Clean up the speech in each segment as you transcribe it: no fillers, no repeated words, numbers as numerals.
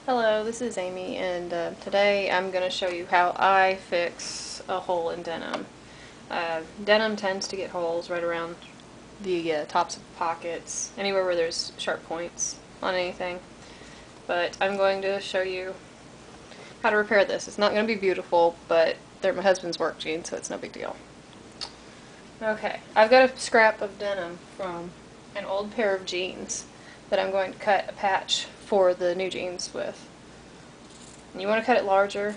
Hello, this is Amy, and today I'm going to show you how I fix a hole in denim. Denim tends to get holes right around the tops of pockets, anywhere where there's sharp points on anything. But I'm going to show you how to repair this. It's not going to be beautiful, but they're my husband's work jeans, so it's no big deal. Okay, I've got a scrap of denim from an old pair of jeans that I'm going to cut a patch for the new jeans with. And you want to cut it larger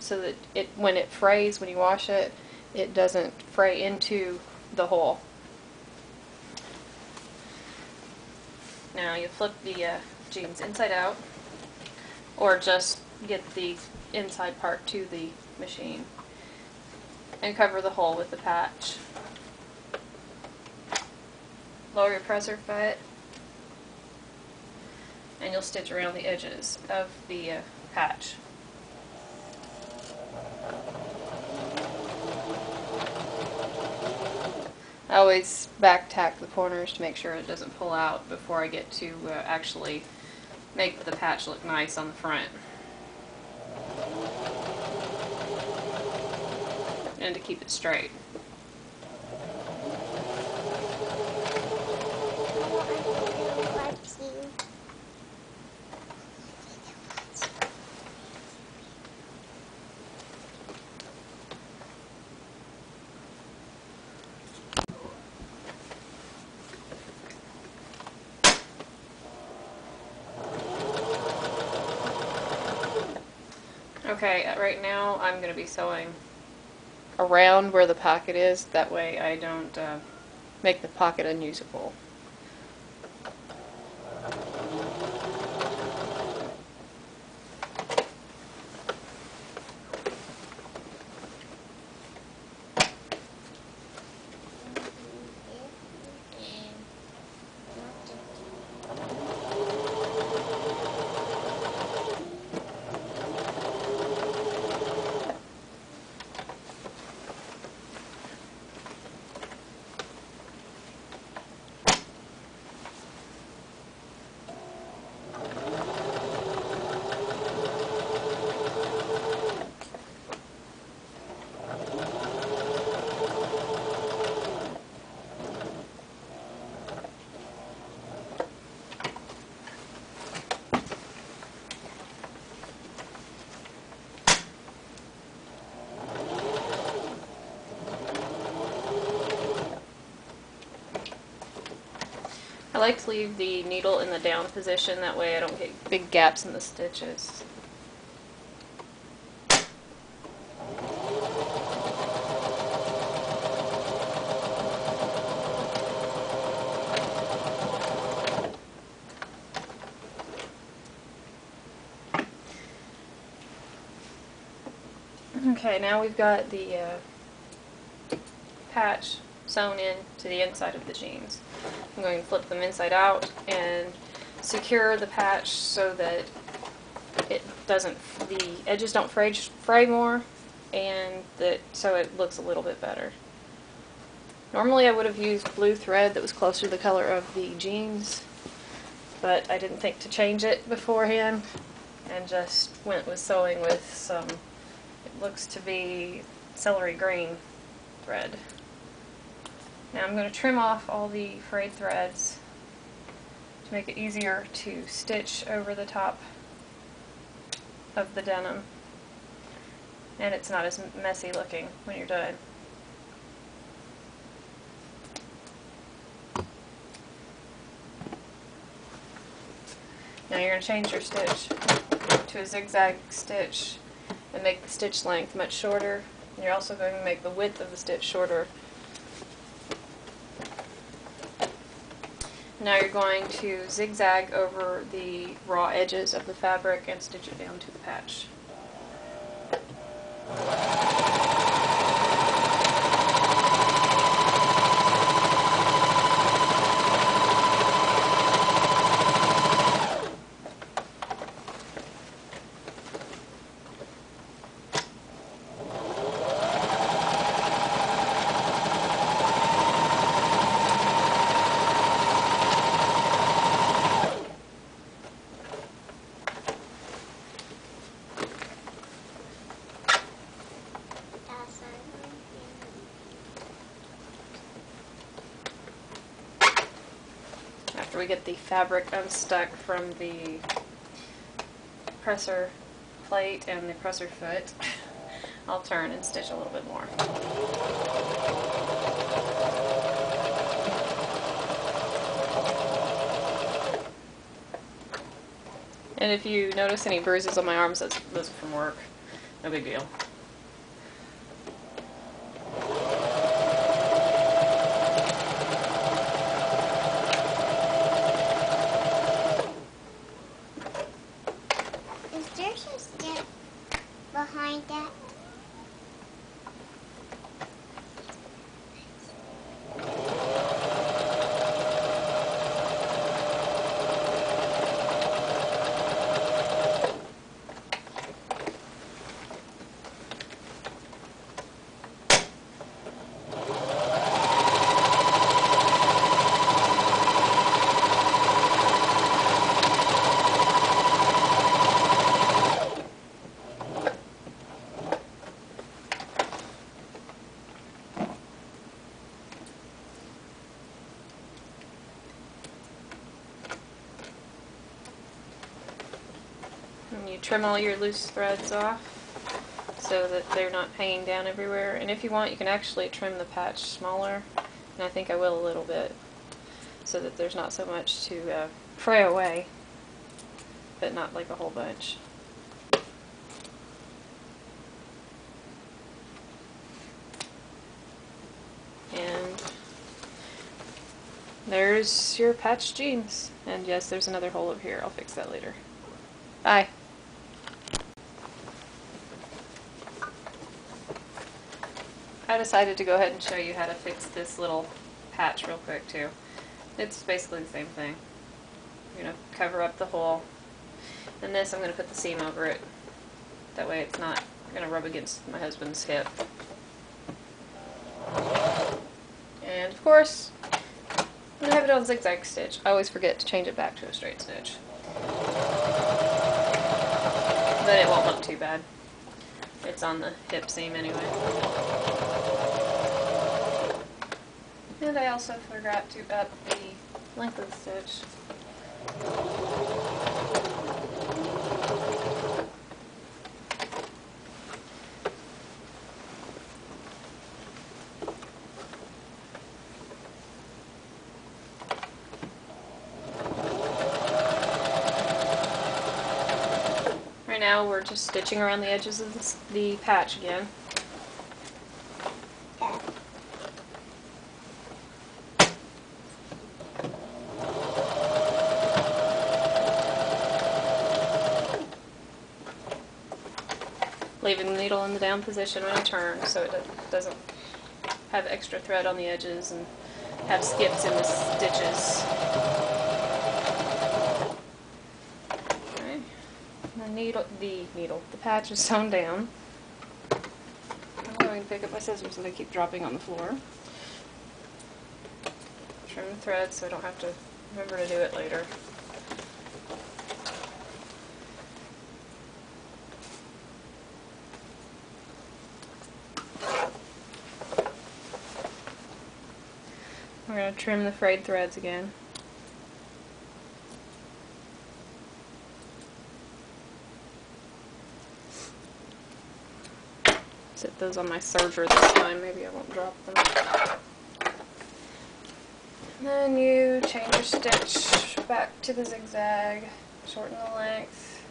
so that when it frays, when you wash it, it doesn't fray into the hole. Now you flip the jeans inside out, or just get the inside part to the machine and cover the hole with the patch. Lower your presser foot, and you'll stitch around the edges of the patch. I always back tack the corners to make sure it doesn't pull out before I get to actually make the patch look nice on the front. And to keep it straight. Okay, right now I'm going to be sewing around where the pocket is, that way I don't make the pocket unusable. I like to leave the needle in the down position, that way I don't get big gaps in the stitches. Okay, now we've got the patch sewn in to the inside of the jeans. I'm going to flip them inside out and secure the patch so that the edges don't fray more, and so it looks a little bit better. Normally I would have used blue thread that was closer to the color of the jeans, but I didn't think to change it beforehand and just went with sewing with some, it looks to be celery green thread. Now I'm going to trim off all the frayed threads to make it easier to stitch over the top of the denim, and it's not as messy looking when you're done. Now you're going to change your stitch to a zigzag stitch and make the stitch length much shorter, and you're also going to make the width of the stitch shorter. Now you're going to zigzag over the raw edges of the fabric and stitch it down to the patch. after we get the fabric unstuck from the presser plate and the presser foot, I'll turn and stitch a little bit more. And if you notice any bruises on my arms, those are from work. No big deal. Is there some step behind that? And you trim all your loose threads off so that they're not hanging down everywhere. And if you want, you can actually trim the patch smaller, and I think I will a little bit, so that there's not so much to fray away, but not like a whole bunch. And there's your patched jeans. And yes, there's another hole over here. I'll fix that later. Bye. I decided to go ahead and show you how to fix this little patch real quick too. It's basically the same thing. You're going to cover up the hole, and this I'm going to put the seam over it. That way it's not going to rub against my husband's hip. And of course, I'm going to have it on zigzag stitch. I always forget to change it back to a straight stitch. But it won't look too bad. It's on the hip seam anyway. And I also forgot to up the length of the stitch. Right now we're just stitching around the edges of the patch again. Leaving the needle in the down position when I turn so it doesn't have extra thread on the edges and have skips in the stitches. Okay. The patch is sewn down. I'm going to pick up my scissors so they keep dropping on the floor. Trim the thread so I don't have to remember to do it later. We're going to trim the frayed threads again. Set those on my serger this time, maybe I won't drop them. And then you change your stitch back to the zigzag, shorten the length,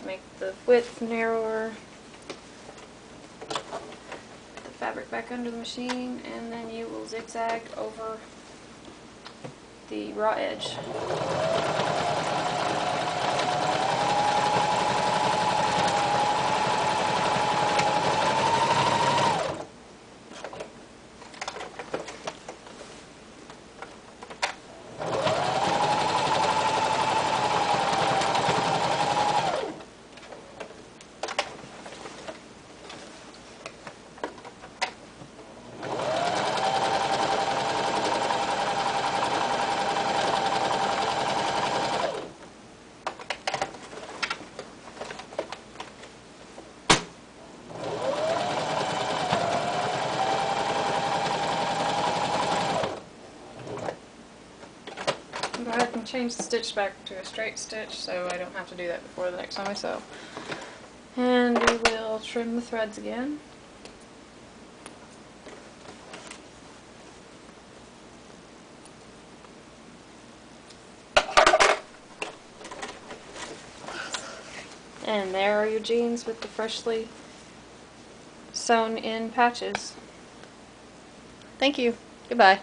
make the width narrower, put the fabric back under the machine, and then you will zigzag over the raw edge. can change the stitch back to a straight stitch so I don't have to do that before the next time I sew. And we will trim the threads again. And there are your jeans with the freshly sewn in patches. Thank you. Goodbye.